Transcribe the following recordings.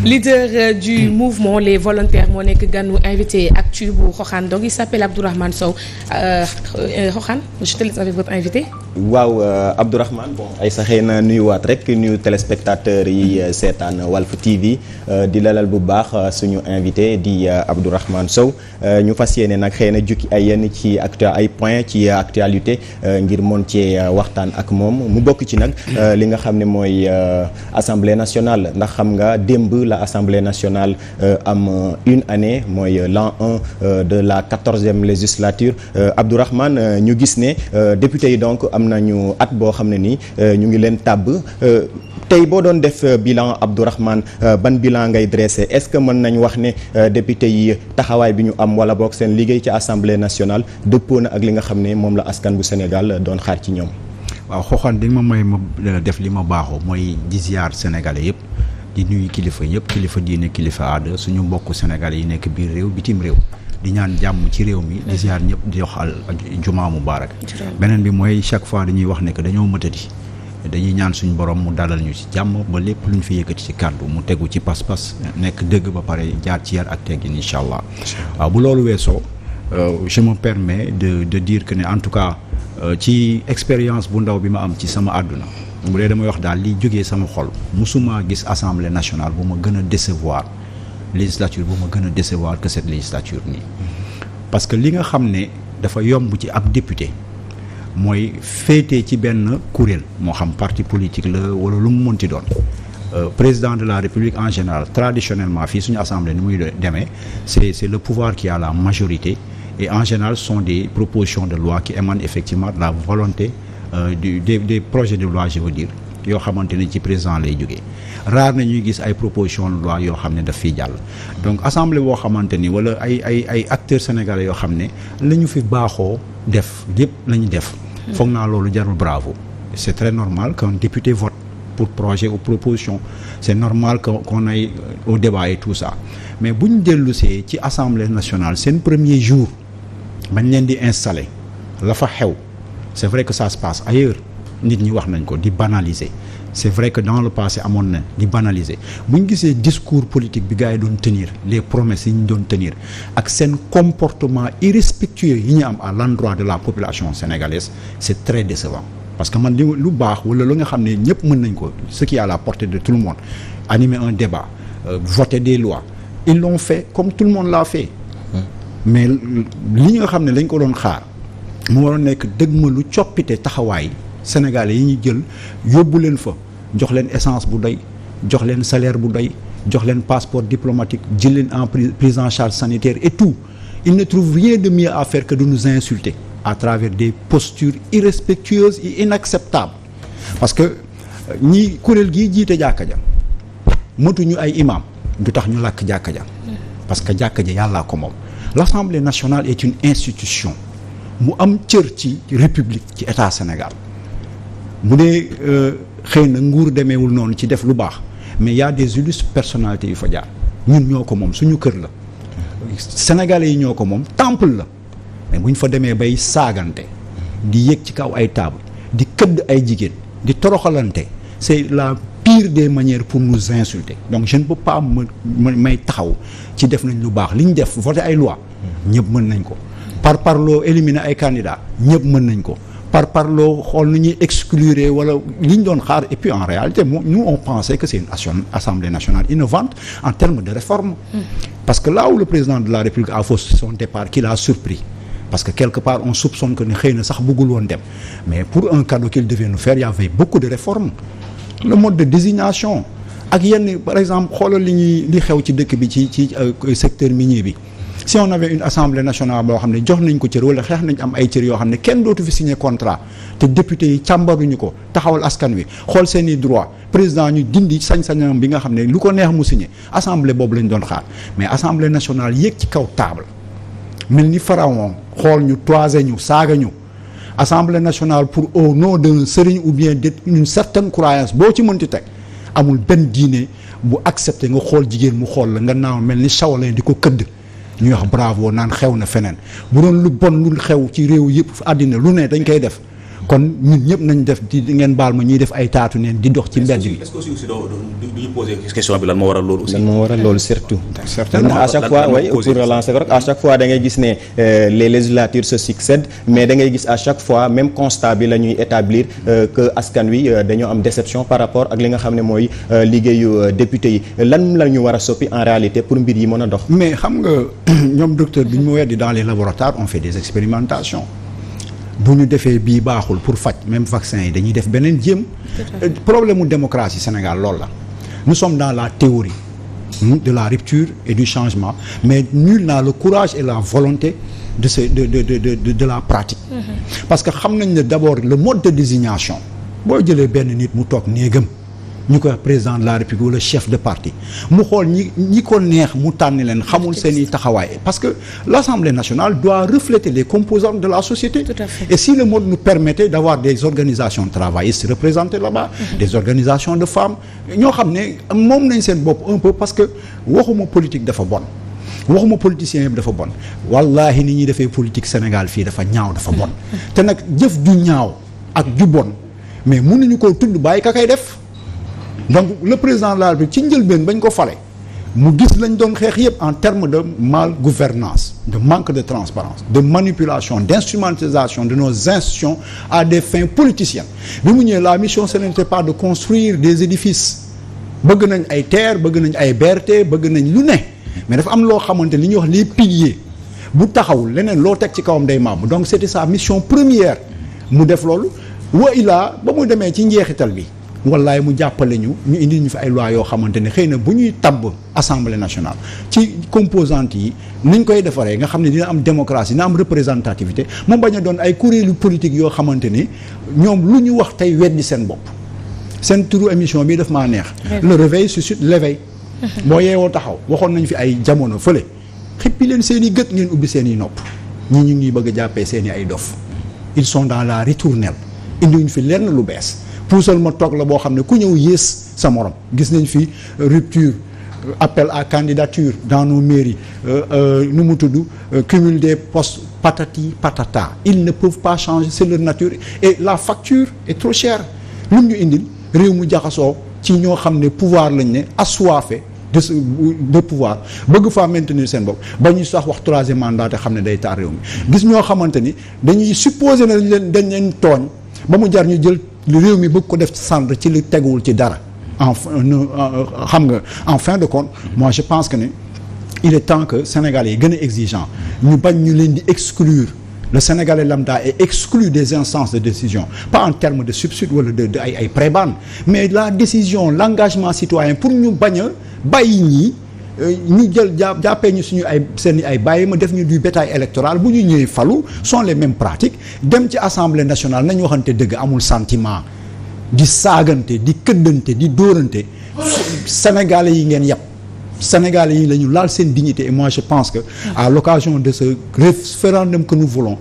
leader du mouvement les volontaires moo nekk ganu invité actu bu Xoxaan donc il s'appelle Abdourahmane Sow Xoxaan je te laisse avec votre invité. waaw Abdourahmane bon ay sa xëy na nuyuwaat rek nuyu téléspectateurs yi seetaan Walf TV di lalal bu baax suñu invité di Abdourahmane Sow ñu fas yéene nag xëy na jukki ay yenn ci ay point ci actualité ngir mën cee waxtaan ak moom mu bokk ci nag li nga xam ne mooy assemblée nationale ndax xam nga démb la assemblée nationale am une année mooy l'an 1 de la 14e législature Abdourahmane ñu gis ne député yi donc am nañu at boo xam ne ni ñu ngi leen tàbb tey boo doon def bilan Abdourahmane ban bilan ngay dressé est-ce que mën nañu wax ne député yi taxawaay bi ñu am wala boog seen liggéey ci assemblée nationale dëppoo na ak li nga xam ne moom la askan bu Sénégal doon xaar ci ñoom. waaw Xoxaan di ma may ma def li ma baaxoo mooy di ziar sénégalais yëpp di nuyu kilifa yëpp kilifa diine kilifa aada suñu mbokku sénégalais yi nekk biir réew bitim réew. di ñaan jàmm ci réew mi di ziar ñëpp di wax al jumaa mubaarak beneen bi mooy chaque fois dañuy wax ne que dañoo mëtadi dañuy ñaan suñu borom mu dalal ñu ci jàmm ba lépp lu ñu fi yëkkati ci kàddu mu tegu ci pas-pas nekk dëgg ba pare jaar ci yar ak teggin incha allah waaw bu loolu weesoo je me permets de dire que ne en tout cas ci expérience bu ndaw bi ma am ci sama àdduna bu dee damay wax daal li jógee sama xol musuma gis assemblée nationale bu ma gën a décevoir législature bu ma gën a décevoir que cette législature nii parce que li nga xam ne dafa yomb ci ab député mooy féetee ci benn kuréel moo xam parti politique la wala lu mu mënti doon président de la république en général traditionnellement fii suñu assemblée ni muy demee c'est le pouvoir qui a la majorité et en général ce sont des propositions de loi qui émanent effectivement de la volonté des projets de loi je veux dire yoo xamante ne ci président lay jógee rare na ñuy gis ay proposition de loi yoo xam ne daf fiy jàll donc assemblée boo xamante ni wala ay acteurs sénégalais yoo xam ne la ñu fi baaxoo def lépp la ñu def foog naa loolu jarul bravo c'est très normal qu'un député vote pour projet ou proposition c'est normal qu'on aille au débat et tout ça mais bu ñu dellusee ci assemblée nationale seen premier jour bañ leen di installer la fa xew c'est vrai que ça se passe ailleurs nit ñi wax nañ ko di banaliser c'est vrai que dans le passé amoon na di banaliser bu ñu gisee discours politique bi gars yi doon tenir les promesses yi ñu doon tenir ak seen comportement irrespectueux yi ñu am à l'endroit de la population sénégalaise c'est très décevant parce que man lu baax wala lu nga xam ne ñëpp mën nañ ko ce qui est à la portée de tout le monde animer un débat voter des lois ils l'ont fait comme tout le monde l'a fait mais li nga xam ne lañ ko doon xaar mu waroon nekk dëgg ma lu coppite taxawaay Sénégalais yi ñu jël yóbbu leen fa jox leen essence bu doy jox leen salaire bu doy jox leen passeport diplomatique jël leen en prise en charge sanitaire et tout ils ne trouvent rien de mieux à faire que de nous insulter à travers des postures irrespectueuses et inacceptables parce que ñi kuréel gii jiite jàkka ja motuñu ay imam du tax ñu làkk jàkka ja parce que jàkka ja yàllaa ko moom l'Assemblée nationale est une institution mu am cër ci république ci état Sénégal bu dee xëy na nguur demeewul noonu ci def lu baax mais y a des illustres personnalités yu fa jaar ñun ñoo ko moom suñu kër la sénégalais yi ñoo ko moom temple la mais bu ñu fa demee bay saagante di yéeg ci kaw ay table di këdd ay jigéen di toroxalante c'est la pire des manières pour nous insulter donc je ne peux pas may taxaw ci def nañ lu baax li ñu def voter ay loi ñëpp mën nañ ko parloo éliminer ay candidats ñëpp mën nañ ko parloo xool nu ñuy exclure wala li ñu doon xaar et puis en réalité nous on pensait que c'est une assemblée nationale innovante en termes de réforme parce que là où le président de la République a faussé son départ qu'il a surpris parce que quelque part on soupçonne que ne xëy na sax bëggul woon dem mais pour un cadeau qu'il devait nous faire il y avait beaucoup de réformes le mode de désignation ak yenn par exemple xoolal li xew ci dëkk bi ci secteur minier bi si on avait une assemblée nationale boo xam ne jox nañ ko cër wala xeex nañ am ay cër yoo xam ne kenn dootu fi signer contrat te député yi càmbaruñu ko taxawal askan wi xool seeni droit président ñu dindi sañ-sañam bi nga xam ne lu ko neex mu signer assemblée boobu lañ doon xaar mais assemblée nationale yéeg ci kaw table mel ni pharaon xool ñu toiser ñu saaga ñu assemblée nationale pour au nom d'un sëriñ ou bien d'une certaine croyance boo ci mënti teg amul benn diine bu accepté nga xool jigéen mu xool la nga naaw mel ni Shaolin di ko këdd ñuy wax bravo naan xew na feneen bu doon lu bon lu xew ci réew yëpp àddina lu ne dañ koy def kon ñun ñëpp nañ def di ngeen baal ma ñuy def ay taatu neen di dox ci mbedd bi. est-ce que aussi du ñu poser question bi lan moo waral loolu aussi. lan moo waral loolu surtout. certainement à chaque fois oui pour relancer ko rek à chaque fois da ngay gis ne les législatures se succèdent mais da ngay gis à chaque fois même constat bi la ñuy établir que askan wi dañoo am déception par rapport ak li nga xam ne mooy liggéeyu député yi lan la ñu war a soppi en réalité pour mbir yi mën a dox. mais xam nga ñoom docteur bi ñu ma weddi dans les laboratoires on fait des expérimentations. bu ñu defee bii baaxul pour faj même vaccin yi dañuy def beneen jéem. problème mu démocratie Sénégal loolu la. nous sommes dans la théorie de la rupture et du changement mais nul n'a le courage et la volonté de la pratique. Parce que xam nañ ne d'abord le mode de désignation boo jëlee benn nit mu toog néegam ñu koy président de la République wala chef de parti mu xool ñi ko neex mu tànn leen xamul seeni taxawaay parce que l'Assemblée nationale doit refléter les composantes de la société. Tout à fait. Et si le mode nous permettait d'avoir des organisations travaillistes représentées là-bas, des organisations de femmes ñoo xam ne moom nañ seen bopp un peu parce que waxuma politique dafa bon waxuma politiciens yëpp dafa bon wallahi ni ñuy defee politique Sénégal fii dafa ñaaw dafa bon te nag jëf ju ñaaw ak ju bon mais mënuñu koo tudd bàyyi ka kay def. Donc le président de la République ci njëlbeen bañ ko fale mu gis lañ doon xeex yëpp en termes de mal gouvernance de manque de transparence de manipulation d'instrumentalisation de nos institutions à des fins politiciennes bi mu ñëwee la mission ce n'était pas de construire des édifices bëgg nañ ay terre bëgg nañ ay BRT bëgg nañ lu ne mais dafa am loo xamante li ñuy wax les piliers bu taxawul leneen loo teg ci kawam day màbb donc c'était sa mission première mu def loolu wa ilaa ba mu demee ci njeexital bi wallaay mu jàppale ñu indi ñu fi ay loi yoo xamante ne xëy na bu ñuy tabb assemblée nationale ci composantes yi niñ koy defaree nga xam ne dina am démocratie dina am représentativité mu bañ a doon ay kuréelu politique yoo xamante ni ñoom lu ñu wax tey weddi seen bopp seen turu émission bi daf maa neex. Le réveil suscite l'éveil. boo yeewoo taxaw waxoon nañ fi ay jamono fële xippi leen seen i gët ngeen ubbi seen i nopp ñii ñu ngi bëgg a jàppee seen i ay dof ils sont dans la ritournelle indiwuñ fi lenn lu bees. puusal ma toog la boo xam ne ku ñëw yées sa morom gis nañ fi rupture appel à candidature dans nos mairies nu mu tudd cumul des postes patati patata ils ne peuvent pas changer c'est leur nature et la facture est trop chère lu ñu indil réew mu jaxasoo ci ñoo xam ne pouvoir lañ ne assoiffé de pouvoir bëgg faa maintenir seen bopp ba ñuy sax wax troisième mandat te xam ne day taar réew mi gis ñoo xamante ni dañuy supposer na dañ leen tooñ ba mu jar ñu jël réew mi bëgg ko def ci centre ci lu teguwul ci dara xam nga en fin de compte moi je pense que ne il est temps que Sénégalais yi gën a exigeant ñu bañ ñu leen di exclure le Sénégalais lambda est exclu des instances de décision pas en termes de substitut wala de ay prébendes mais la décision l'engagement citoyen pour ñu bañ a bàyyi ñii ñu jël jàppee ñu suñu ay seen ay bàyyi ma def ñu du bétail électoral bu ñu ñëwee falu sont les mêmes pratiques dem ci assemblée nationale nañu waxante dëgg amul sentiment di saagante di këddante di dóorante sénégalais yi ngeen yàpp sénégalais yi la ñu laal seen dignité et moi je pense que à l'occasion de ce référendum que nous voulons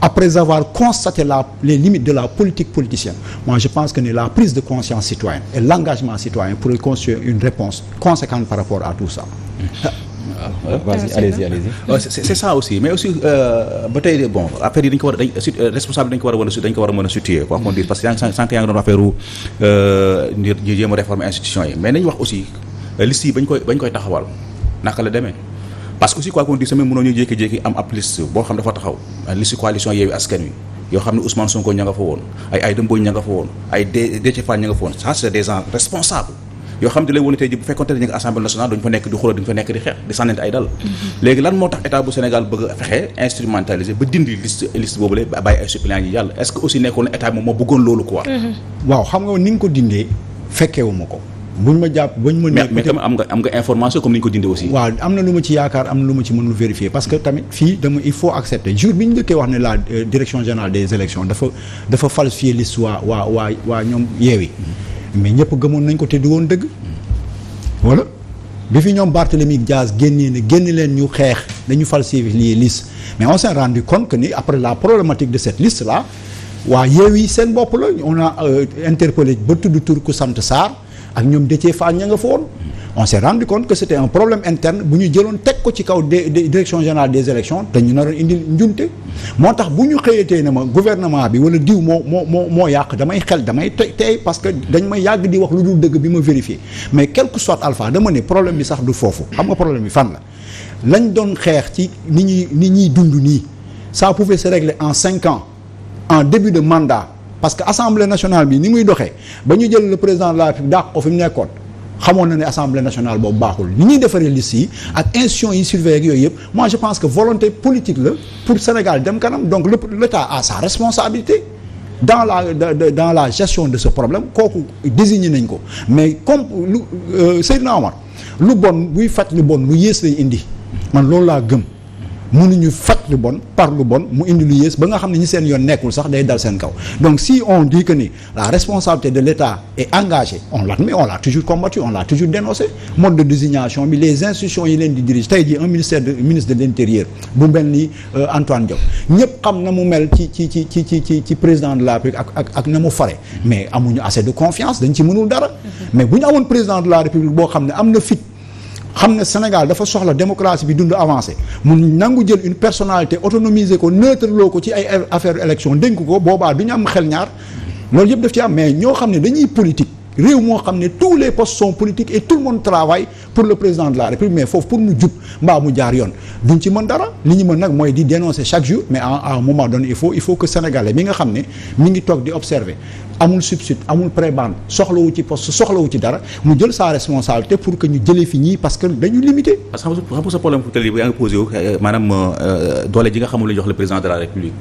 après avoir constaté les limites de la politique politicienne moi je pense que la prise de conscience citoyenne et l'engagement citoyen pourrait construire une réponse conséquente par rapport à tout ça. Vas-y, allez-y. C'est ça aussi mais aussi ba tey bon affaire yi dañ ko war a responsable dañ ko war a mën a situer quoi qu'on dise parce que sànq yaa ngi doon affaire ñu jéem a réformer institution yi mais nañ wax aussi liste yi bañ koy taxawal naka la demee parce que aussi quoi qu'on dise tamit mënoo ñu jékki-jékki am ab liste boo xam dafa taxaw liste coalition Yewwi Askan Wi yoo xam ne Ousmane Sonko ña nga fa woon ay Aïda Mbodj ña nga fa woon ay Déthié Fall ña nga fa woon ça c'est des gens responsables yoo xam ne lay wone tey ji bu fekkoon te ne ñu ngi assemblée nationale duñu fa nekk di xuloo duñu fa nekk di xeex di sànnante ay dal léegi lan moo tax état bu Sénégal bëgg a fexe instrumentaliser ba dindi liste boobule bàyyi ay suppléants yi yàlla est-ce que aussi nekkoon état moom moo bëggoon loolu quoi waaw xam nga ni nga ko dindee fekkewuma ko buñ ma jàpp bañ ma nekk mais tamit am nga information comme ni ñu ko dindee aussi waaw am na lu ma ci yaakaar am na lu ma ci mënul vérifier parce que tamit fii il faut accepter jour bi ñu njëkkee wax ne la direction générale des élections dafa falsifier liste waa ñoom Yewwi mais ñëpp gëmoon nañ ko te du woon dëgg voilà bi fi ñoom Barthélémy Diaz génnee ne génn leen ñu xeex dañu falsifier liste mais on s'est rendu compte que ni après la problématique de cette liste là waa Yewwi seen bopp la on a interpellé ba tudd tur ku sant Sarr ak ñoom Déthié Fall ña nga fa woon on s'est rendu compte que c'était un problème interne bu ñu jëloon teg ko ci kaw direction générale des élections te ñu naroon indi njumte moo tax bu ñu xëyatee ne ma gouvernement bi wala diw moo yàq damay tey parce que dañ may yàgg di wax lu dul dëgg bi ma vérifier mais quel que soit alpha dama ne problème bi sax du foofu xam nga problème bi fan la lañ doon xeex ci ni ñuy dund nii ça pouvait se régler en 5 ans en début de mandat parce que assemblée nationale bi ni muy doxee ba ñu jël le président de la République dàq ko fi mu nekkoon xamoon na ne assemblée nationale boobu baaxul ni ñuy defaree liste yi ak institutions yi surveillé ak yooyu yëpp moi je pense que volonté politique la pour Sénégal dem kanam donc l'État a sa responsabilité dans la gestion de ce problème kooku désigné nañ ko mais comme Seydina Omar lu bon buy faj lu bon lu yées lay indi man loolu laa gëm mënuñu faj lu bon par lu bon mu indi lu yées ba nga xam ne ñi seen yoon nekkul sax day dal seen kaw donc si on dit que ni la responsabilité de l'État est engagée on l'admet on l'a toujours combattu on l'a toujours dénoncé mode de désignation bi les institutions yi leen di dirige tey jii un ministre de l'intérieur bu mel ni Antoine Diop ñëpp xam na mu mel ci président de la République ak na mu fare mais amuñu assez de confiance dañ ci mënul dara mais bu ñu amoon président de la République boo xam ne am na fit xam ne Sénégal dafa soxla démocratie bi dund avancé mu nangu jël une personnalité autonomiser ko neutre loo ko ci ay affaire élection dénk ko boobaa du ñu am xel ñaar loolu yëpp daf ci am mais ñoo xam ne dañuy politique réew moo xam ne tous les postes sont politiques et tout le monde travaille pour le président de la République mais foofu pour mu jub mbaa mu jaar yoon duñ ci mën dara li ñu mën nag mooy di dénoncer chaque jour mais à un moment donné il faut que sénégalais mi nga xam ne mi ngi toog di observer amul substitut amul prébande soxlawu ci poste soxlawu ci dara mu jël sa responsabilité pour que ñu jëlee fi ñii parce que dañu limité. parce que xam nga sa problème fu tali bi yaa ngi posé wu maanaam doole ji nga xamul la jox le président de la République.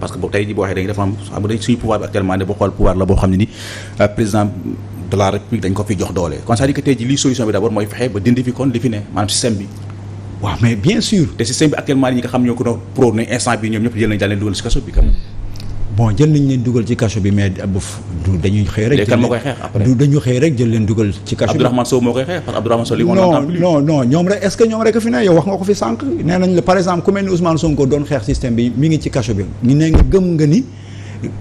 parce que boobu tey jii boo waxee dañuy dafa am xam nga suñu pouvoir bi actuellement ne boo xool pouvoir la boo xam ne ni président de la République dañ ko fi jox doole kon c'est-à-dire que tey jii lii solution bi d'abord mooy fexe ba dindi fi kon li fi ne maanaam système bi. waaw mais bien sûr. te système bi actuellement ñi nga xam ñoo ko doon prôné instant bi ñoom ñëpp jël nañ daal leen dugal ci kaso bi kam bon jël nañ leen dugal ci kaso bi mais dañuy xëy rek. léegi kan moo koy xeex après dañu xëy rek jël leen dugal ci kaso bi. Abdourahmane Sow moo koy xeex parce que Abdourahmane Sow li mu n'entend plus. non ñoom rek est-ce que ñoom rek fi ne yow wax nga ko fi sànq nee nañ la par exemple ku mel ni Ousmane Sonko doon xeex système bi mi ngi ci kaso bi ñu ne nga gëm nga ni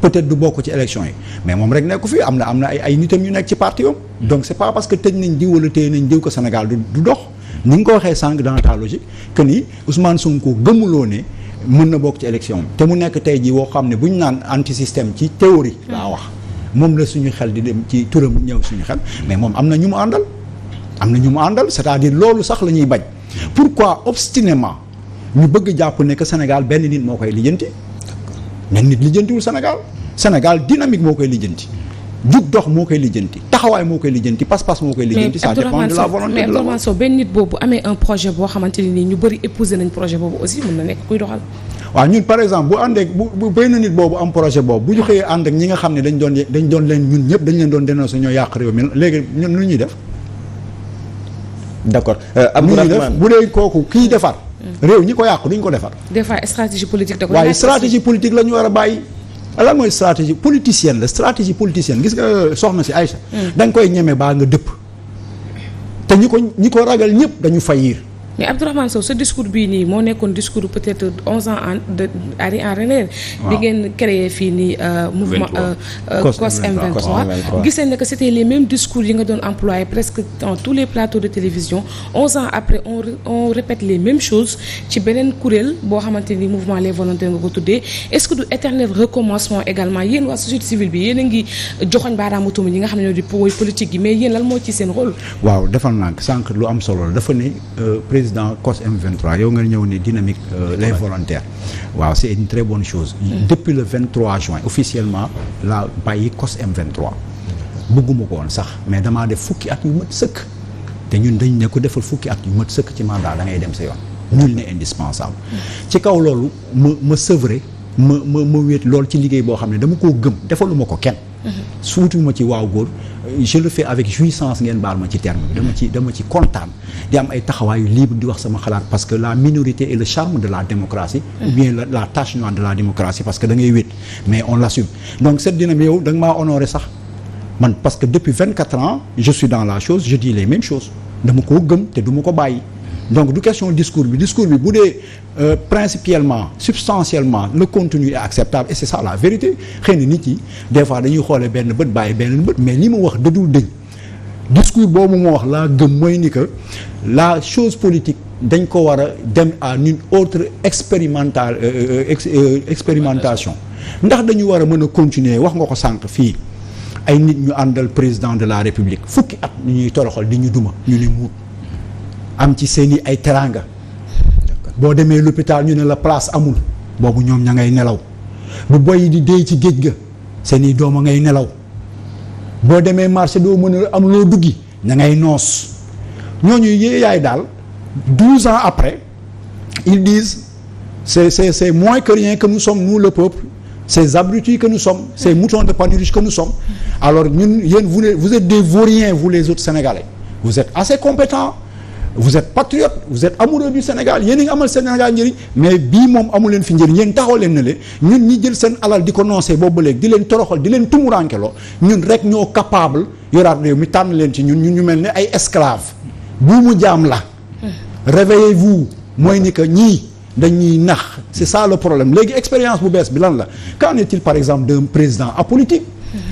peut-être du bokk ci élection yi mais moom rek nekku fi am na ay nitam yu nekk ci parti yom donc c'est pas parce que tëj nañ diw wala téye nañ diw ko Sénégal du dox ni nga ko waxee sànq dans ta logique que ni Ousmane Sonko gëmuloo ne mën na bokk ci élection te mu nekk tey jii woo xam ne bu ñu naan anti système ci théorie laa wax moom la suñu xel di dem ci turam ñëw suñu xel mais moom am na ñu mu àndal c'est-à-dire loolu sax la ñuy bañ pourquoi obstinément ñu bëgg jàpp ne que Sénégal benn nit moo koy lijjanti mais nit lijjantiwul Sénégal dynamique moo koy lijjanti jug dox moo koy lijjanti taxawaay moo koy lijjanti pas-pas moo koy lijjanti ça dépend de la volonté mais Abdourahmane Sow benn nit boobu amee un projet boo xamante ni ñu bëri épouser nañ projet boobu aussi mën na nekk kuy doxal. waaw ñun par exemple bu àndee bu benn nit boobu am projet boobu bu ñu xëyee ànd ak ñi nga xam ne dañ doon leen ñun ñëpp dañ leen doon dénoncer ñoo yàq réew mi léegi ñun lu ñuy def. d'accord Abdourahmane bu dee kooku kiy defar. réew ñi ko yàq duñ ko defar. des fois stratégie politique da ko waaye stratégie politique la ñu war a bàyyi. lan mooy stratégie politicienne la stratégie politicienne gis nga soxna si Aïcha da nga koy ñeme baa nga dëpp te ñi ko ragal ñëpp dañu faillir. mais Abdourahmane Sow sa discours bii nii moo nekkoon discours peut-être 11 ans en arrière bi ngeen créé fii nii mouvement COS M23 gis nañ ne que c'était les mêmes discours yi nga doon employé presque dans tous les plateaux de télévision 11 ans après on répète les mêmes choses ci beneen kuréel boo xamante ni mouvement les volontaires nga ko tuddee est-ce que du éternel recommencement également yéen waa société civile bi yéen a ngi joxoñ baaraamu tuuma ñi nga xam ne ñoo di politique yi mais yéen lan moo ci seen rôle. waaw defal naa sànq lu am solo la dafa ne président COS M23 yow nga ñëw ne dynamique les volontaires waaw c'est une très bonne chose depuis le 23 juin officiellement la bàyyi COS M23 bëgguma ko woon sax mais damaa def fukki at yu mat sëkk te ñun dañ ne ko defal fukki at yu mat sëkk ci mandat da ngay dem sa yoon nul n'est indispensable ci kaw loolu ma sevré ma wéet loolu ci liggéey boo xam ne dama koo gëm defaluma ko kenn suutuma ci waaw góor je le fais avec jouissance ngeen baal ma ci terme bi dama ci kontaan di am ay taxawaayu libre di wax sama xalaat parce que la minorité est le charme de la démocratie ou bien la tache noire de la démocratie parce que da ngay wéet mais on l'assume donc cette dynamique yow da nga maa honoré sax man parce que depuis 24 ans je suis dans la chose je dis les mêmes choses dama koo gëm te du ma ko bàyyi donc du question discours bi bu dee principiellement substantiellement le contenu est acceptable et c'est ça la vérité xëy na nit yi des fois dañuy xoolee benn bët bàyyi benn bët mais li ma wax dadul dëñ discours boobu moo wax laa gëm mooy ni que la chose politique dañ ko war a dem à une autre expérimentation ndax dañu war a mën a continuer wax nga ko sànq fii ay nit ñu àndal président de la république fukki at ñu ñuy toroxal di ñu duma ñu ne muut am ci seeni ay teranga boo demee l'hôpital ñu ne la place amul boobu ñoom ña ngay nelaw bu boy di dee ci géej ga seeni doom a ngay nelaw boo demee marché doo mën a am loo duggi ña ngay noos ñooñu yéeyaay daal 12 ans après ils disent c'est moins que rien que nous sommes nous le peuple ces abrutis que nous sommes ces moutons de Panurge que nous sommes alors ñun yéen vous êtes des vauriens vous les autres Sénégalais vous êtes assez compétents vous êtes patriotes vous êtes amoureux du Sénégal yéen a ngi amal Sénégal njëriñ mais bii moom amu leen fi njëriñ yéen taxaw leen ne le ñun ñi jël seen alal di ko noncé boobu ba léegi di leen toroxal di leen tumurankeloo ñun rek ñoo capable yoraat réew mi tànn leen ci ñun ñu mel ne ay esclaves buumu jaam la réveillez-vous mooy ni que ñii dañuy nax c'est ça le problème léegi expérience bu bees bi lan la qu'en est-il par exemple d'un président apolitique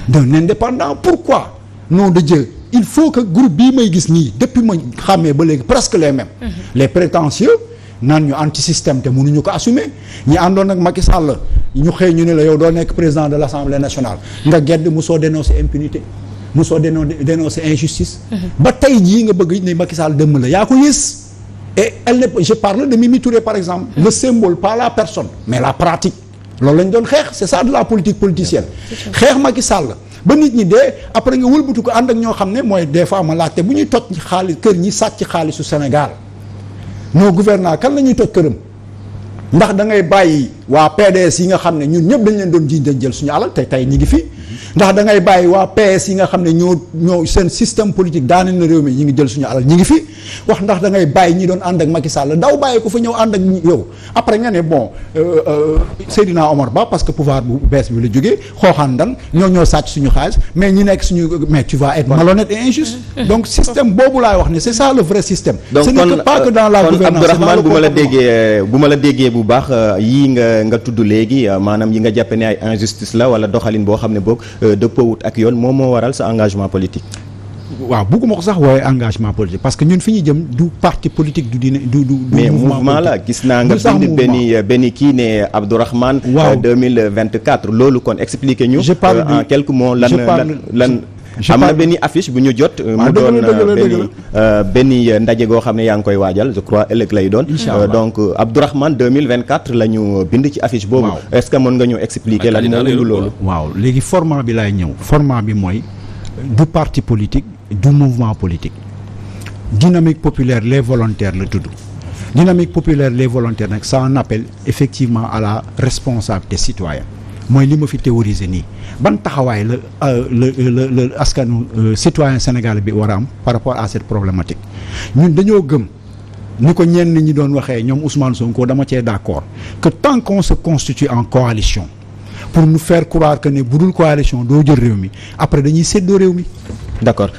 d'un indépendant pourquoi nom de Dieu il faut que groupe bii may gis nii depuis ma xàmmee ba léegi presque les mêmes les prétentieux naan ñu anti système te mënuñu ko assumer ñi àndoon ak Macky Sall ñu xëy ñu ne la yow doo nekk président de l'Assemblée nationale nga gedd mosoo dénoncer impunité mosoo dénoncer injustice ba tey jii nga bëgg ne Macky Sall dëmm la yaa ko yës et je parle de Mimi Touré par exemple le symbole pas la personne mais la pratique loolu lañ doon xeex c'est ça de la politique politicienne xeex Macky Sall ba nit ñi dee après nga wëlbatu ko ànd ak ñoo xam ne mooy des fois ma laajte bu ñuy toj xaalis kër ñi sàcc xaalisu Sénégal nos gouvernants kan la ñuy toj këram ndax da ngay bàyyi waa PDS yi nga xam ne ñun ñëpp dañ leen doon jiiñ dañ jël suñu alal tey ñi ngi fi ndax da ngay bàyyi waa PS yi nga xam ne ñoo seen système politique daaneel na réew mi ñi ngi jël suñu alal ñi ngi fi wax ndax da ngay bàyyi ñi doon ànd ak Macky Sall daw bàyyi ko fa ñëw ànd ak yow après nga ne bon Seydina Omar Ba parce que pouvoir bu bees bi la jógee xooxaandan ñoo sàcc suñu xaalis mais ñi nekk suñu mais tu vas être malhonnête et injuste donc système boobu laay wax ne c'est ça le vrai système ce n'est pas que dans la gouvernance Abdourahmane bu ma la déggee bu baax yii nga tudd léegi maanaam yi nga jàppe ne ay injustice la wala doxalin boo xam ne boog dëppoowut ak yoon moom moo waral sa engagement politique. waaw bugguma ko sax woowe engagement politique parce que ñun fi ñu jëm du parti politique du mais mouvement la gis naa nga bind benn kii ne Abdourahmane. waaw 2024 loolu kon expliquer ñu. en quelques mots lan. am na benn affiche bu ñu jot. mu doon benn ndaje goo xam ne yaa ngi koy waajal je crois ëllëg lay doon. donc Abdourahmane 2024 la ñu bind ci affiche boobu. est-ce que mën nga ñu expliquer lan moo indi loolu. waaw léegi format bi laay ñëw format bi mooy du parti politique du mouvement politique dynamique populaire les volontaires la tudd. dynamique populaire les volontaires nag ça en appelle effectivement à la responsabilité citoyenne. mooy li ma fi théoriser nii ban taxawaay la askanu citoyen sénégalais bi war a am par rapport à cette problématique ñun dañoo gëm ni ko ñenn ñi doon waxee ñoom Ousmane Sonko dama cee d'accord que tant qu'on se constitue en coalition pour nous faire croire que ne bu dul coalition doo jël réew mi après dañuy séddoo réew mi. d'accord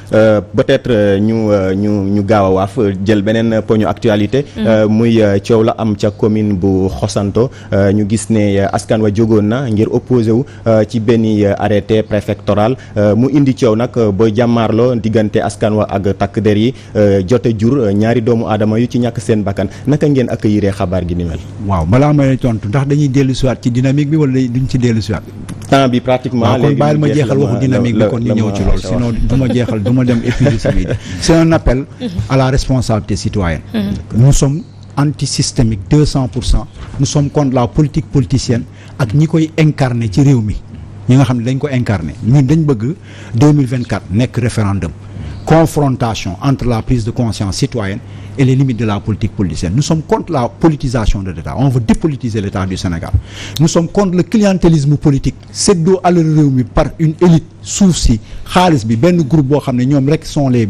peut-être ñu gaaw a waaf jël beneen poñu actualité. muy coow la am ca commune bu Xosanto ñu gis ne askan wa jógoon na ngir opposé wu ci benn arrêté préfectoral mu indi coow nag ba jàmmaarloo diggante askan wa ak takk der yi jote jur ñaari doomu aadama yu ci ñàkk seen bakkan naka ngeen accueillir xabaar gi ni mel. waaw balaa may tontu ndax dañuy dellu siwaat ci dynamique bi wala duñ ci dellu siwaat. temps bi pratiquement léegi kon bàyyil ma jeexal waxu dynamique bi kon ñu ñëw ci loolu sinon duma jeexal duma dem épuiser samedi c'est un appel à la responsabilité citoyenne. Nous sommes antisystémiques 200%. Nous sommes contre la politique politicienne ak ñi koy incarner ci réew mi ñi nga xam ne dañ ko incarner ñun dañ bëgg 2024 nekk référendum confrontation entre la prise de conscience citoyenne et les limites de la politique politicienne. Nous sommes contre la politisation de l'État. On veut dépolitiser l'État du Sénégal. Nous sommes contre le clientélisme politique. séddoo alal réew mi par une élite suuf si xaalis bi benn groupe boo xam ne ñoom rek sont les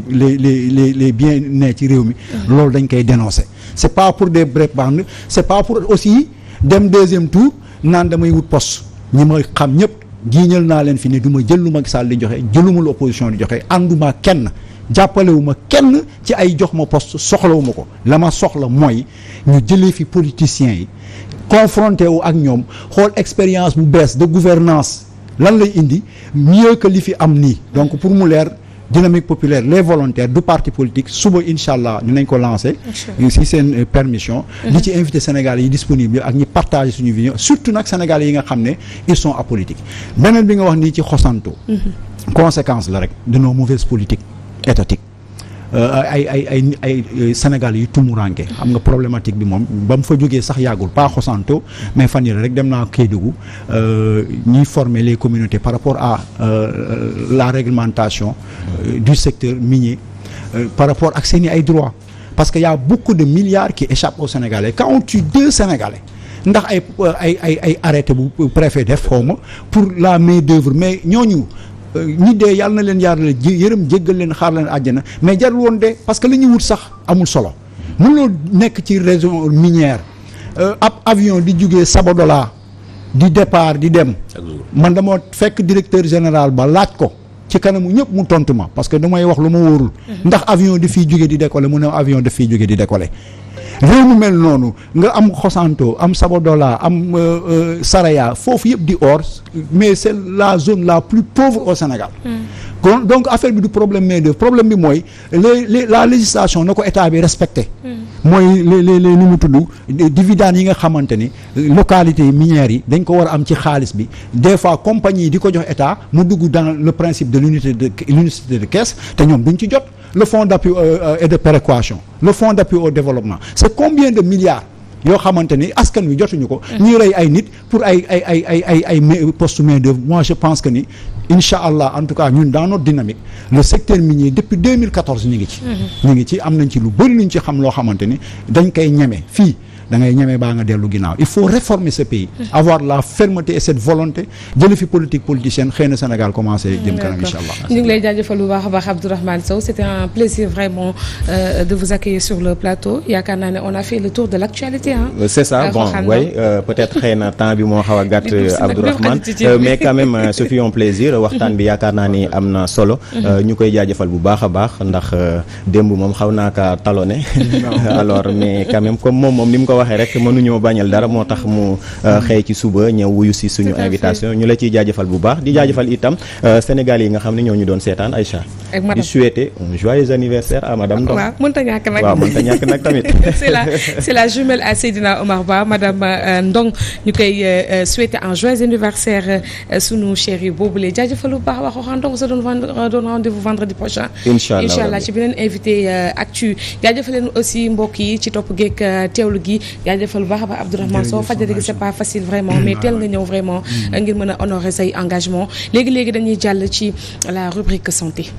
bien nés ci réew mi. loolu dañ koy dénoncer. C'est pas pour des prébendes, c'est pas pour aussi dem deuxième tour naan damay wut poste ñi ma xam ñëpp giiñal naa leen fi ne du ma jël lu Macky Sall di joxe jëluma l'opposition di joxe ànduma kenn. jàppalewuma kenn ci ay jox ma poste soxlawuma ko la ma soxla mooy ñu jëlee fi politiciens yi confronté wu ak ñoom xool expérience bu bees de gouvernance lan lay indi mieux que li fi am nii donc pour mu leer dynamique populaire les volontaires du parti politique suba incha allah dinañ ko lancer si seen permission di ci invité Sénégalais yi disponible ak ñi partager suñu vision surtout nag Sénégalais yi nga xam ne ils sont apolitiques beneen bi nga wax nii ci xosanto conséquence la rek de nos mauvaises politiques étatiques ay Sénégal yu tumuranke xam nga problématique bi moom ba mu fa jógee sax yàggul pas xosanto mais fan yii rek dem naa Kédougou ñuy former les communautés par rapport à la réglementation du secteur minier par rapport ak seeni ay droits parce que y a beaucoup de milliards qui échappent aux Sénégalais quand on tue 2 Sénégalais ndax ay arrêté bu préfet def xaw ma pour la main d'œuvre mais ñooñu ñi dee yàlla na leen yàlla yërëm jéggal leen xaar leen àjjana mais jarul woon de parce que li ñuy wut sax amul solo mënuloo nekk ci région minière ab avion di jugee Sabodola di départ di dem man dama fekk directeur général ba laaj ko ci kanamu ñëpp mu tontu ma parce que damay wax lu ma wóorul ndax avion di fiy jóge di décoller mu ne avion daf fiy jóge di décoller réew mu mel noonu nga am Xosanto am Sabodola am Saraya foofu yëpp di or mais c'est la zone la plus pauvre au Sénégal kon donc affaire bi du problème mais de problème bi mooy la législation na ko état bi respecté mooy les nu mu tudd dividendes yi nga xamante ni localités minières yi dañ ko war a am ci xaalis bi des fois compagnie yi di ko jox état mu dugg dans le principe de l'unité de caisse te ñoom duñ ci jot le fonds d'appui et de péréquation le fonds d'appui au développement c'est combien de milliards yoo xamante ni askan wi jotuñu ko ñuy rey ay nit pour ay poste main d'œuvre moi je pense que ni incha allah en tout cas ñun dans notre dynamique le secteur minier depuis 2014 ñu ngi ci am nañ ci lu bëri luñ ci xam loo xamante ni dañ koy ñeme fii da ngay ñeme baa nga dellu ginnaaw il faut réformer ce pays avoir la fermeté et cette volonté jële fi politique politicienne xëy na Sénégal commencé jëm kanam incha allah. ñu ngi lay jaajëfal bu baax a baax Abdourahmane Sow c'était un plaisir vraiment de vous accueillir sur le plateau yaakaar naa ne on a fait le tour de l'actualité hein. C'est ça bon oui peut-être xëy na temps bi moo xaw a gàtt Abdourahmane mais quand même ce fut un plaisir waxtaan bi yaakaar naa ni am na solo ñu koy jaajëfal bu baax a baax ndax démb moom xaw naa kaa talonné alors mais quand même comme moom ni mu ko waxee rek mënuñoo bañal dara moo tax mu xëy ci suba ñëw wuyu si suñu invitation ñu la ciy jaajëfal bu baax di jaajëfal itam Sénégal yi nga xam ne ñoo ñu doon seetaan Aïcha di souhaiter un joyeux anniversaire à madame Ndong waaw mënta ñàkk nag waaw mënta ñàkk nag tamit c'est la jumelle à Seydina Omar Ba madame Ndong ñu koy souhaiter un joyeux anniversaire sunu chéri boobu lee jaajëfal bu baax wax waxaan donc sa doon rendez-vous vendredi prochain inchallah ci beneen invité actu jaajëfal leen aussi mbokk yi ci topp geek teewlu gi jaajëfal bu baax a baax Abdourahmane Sow fajare gi c'est pas facile vraiment mais teel nga ñëw vraiment ngir mën a honorer say engagement léegi dañuy jàll ci la rubrique santé